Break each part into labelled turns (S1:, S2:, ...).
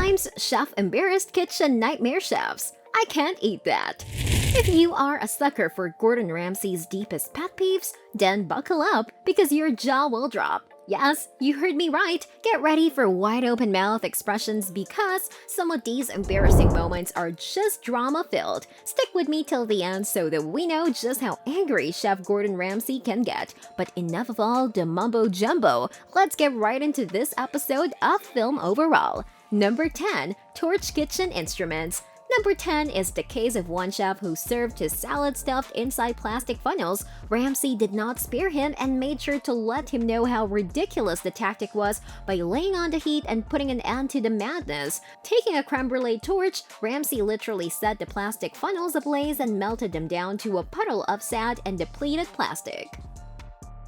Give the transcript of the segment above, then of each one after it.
S1: times chef embarrassed kitchen nightmare chefs. I can't eat that. If you are a sucker for Gordon Ramsay's deepest pet peeves, then buckle up because your jaw will drop. Yes, you heard me right. Get ready for wide open mouth expressions because some of these embarrassing moments are just drama filled. Stick with me till the end so that we know just how angry Chef Gordon Ramsay can get. But enough of all the mumbo jumbo. Let's get right into this episode of Film Overall. Number 10. Torch Kitchen Instruments. Number 10 is the case of one chef who served his salad stuffed inside plastic funnels. Ramsay did not spare him and made sure to let him know how ridiculous the tactic was by laying on the heat and putting an end to the madness. Taking a creme brulee torch, Ramsay literally set the plastic funnels ablaze and melted them down to a puddle of sad and depleted plastic.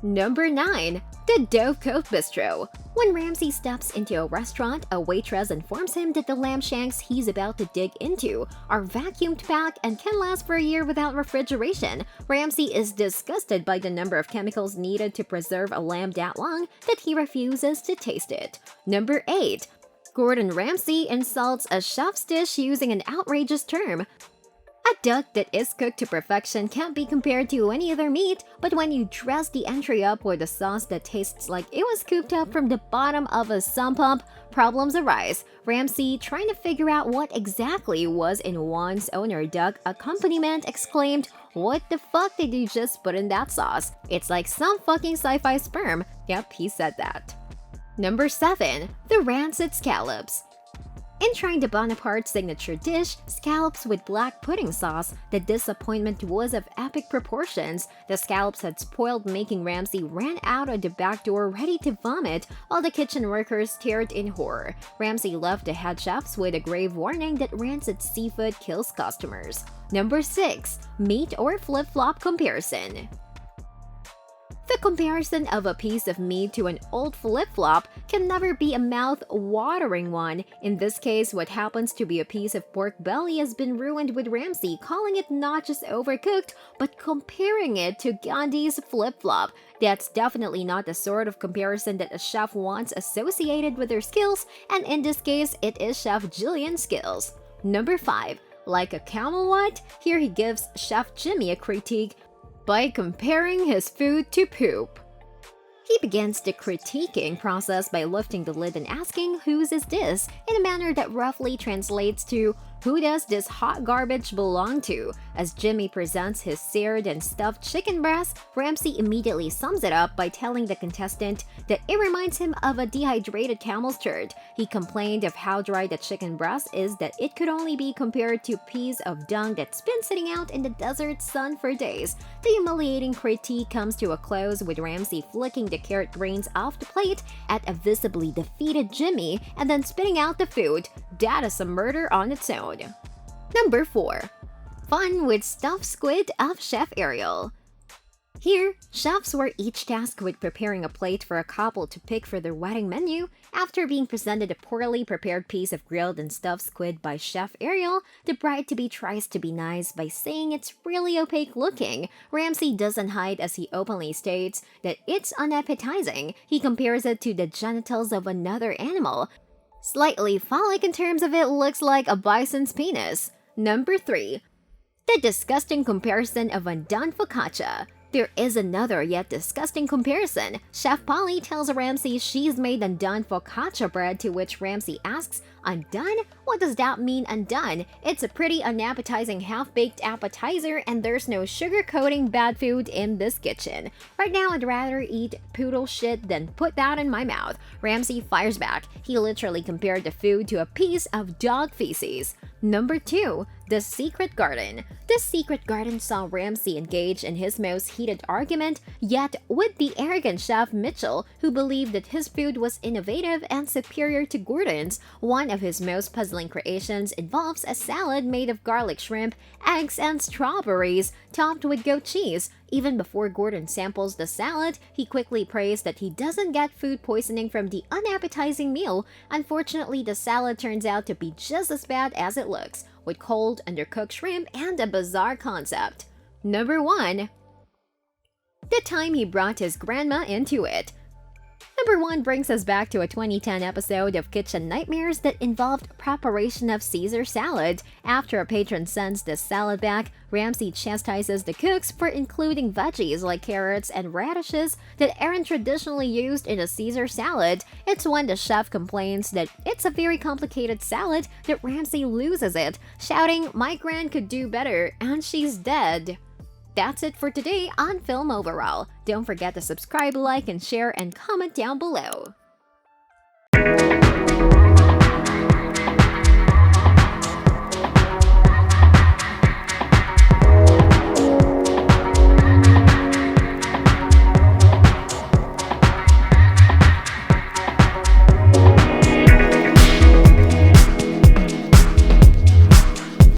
S1: Number 9. The Dove Cove Bistro. When Ramsay steps into a restaurant, a waitress informs him that the lamb shanks he's about to dig into are vacuumed back and can last for a year without refrigeration. Ramsay is disgusted by the number of chemicals needed to preserve a lamb that long that he refuses to taste it. Number 8. Gordon Ramsay insults a chef's dish using an outrageous term. A duck that is cooked to perfection can't be compared to any other meat, but when you dress the entry up with a sauce that tastes like it was scooped up from the bottom of a sump pump, problems arise. Ramsay, trying to figure out what exactly was in one's owner duck accompaniment, exclaimed, "What the fuck did you just put in that sauce? It's like some fucking sci-fi sperm." Yep, he said that. Number 7. The Rancid Scallops. In trying the Bonaparte signature dish, scallops with black pudding sauce, the disappointment was of epic proportions. The scallops had spoiled, making Ramsay ran out of the back door ready to vomit, while the kitchen workers stared in horror. Ramsay left the head chefs with a grave warning that rancid seafood kills customers. Number 6. Meat or flip-flop comparison. The comparison of a piece of meat to an old flip-flop can never be a mouth-watering one. In this case, what happens to be a piece of pork belly has been ruined, with Ramsay calling it not just overcooked, but comparing it to Gandhi's flip-flop. That's definitely not the sort of comparison that a chef wants associated with their skills, and in this case, it is Chef Jillian's skills. Number 5. Like a camel what? Here he gives Chef Jimmy a critique by comparing his food to poop. He begins the critiquing process by lifting the lid and asking, "Whose is this?" in a manner that roughly translates to, "Who does this hot garbage belong to?" As Jimmy presents his seared and stuffed chicken breast, Ramsay immediately sums it up by telling the contestant that it reminds him of a dehydrated camel's turd. He complained of how dry the chicken breast is, that it could only be compared to peas of dung that's been sitting out in the desert sun for days. The humiliating critique comes to a close with Ramsay flicking the carrot grains off the plate at a visibly defeated Jimmy and then spitting out the food. That is a murder on its own. Number 4. Fun with Stuffed Squid of Chef Ariel. Here, chefs were each tasked with preparing a plate for a couple to pick for their wedding menu. After being presented a poorly prepared piece of grilled and stuffed squid by Chef Ariel, the bride-to-be tries to be nice by saying it's really opaque looking. Ramsay doesn't hide as he openly states that it's unappetizing. He compares it to the genitals of another animal. Slightly phallic in terms of it looks like a bison's penis. Number 3. The disgusting comparison of undone focaccia. There is another yet disgusting comparison. Chef Polly tells Ramsay she's made undone focaccia bread, to which Ramsay asks, "Undone? What does that mean, undone? It's a pretty unappetizing half-baked appetizer and there's no sugar-coating bad food in this kitchen. Right now I'd rather eat poodle shit than put that in my mouth." Ramsay fires back. He literally compared the food to a piece of dog feces. Number 2. The Secret Garden. The Secret Garden saw Ramsay engage in his most heated argument, yet with the arrogant chef Mitchell, who believed that his food was innovative and superior to Gordon's. One of his most puzzling creations involves a salad made of garlic shrimp, eggs, and strawberries, topped with goat cheese. Even before Gordon samples the salad, he quickly prays that he doesn't get food poisoning from the unappetizing meal. Unfortunately, the salad turns out to be just as bad as it looks, with cold, undercooked shrimp and a bizarre concept. Number 1. The time he brought his grandma into it. Number 1 brings us back to a 2010 episode of Kitchen Nightmares that involved preparation of Caesar salad. After a patron sends the salad back, Ramsay chastises the cooks for including veggies like carrots and radishes that aren't traditionally used in a Caesar salad. It's when the chef complains that it's a very complicated salad that Ramsay loses it, shouting, "My gran could do better," and she's dead. That's it for today on Film Overall. Don't forget to subscribe, like, and share, and comment down below.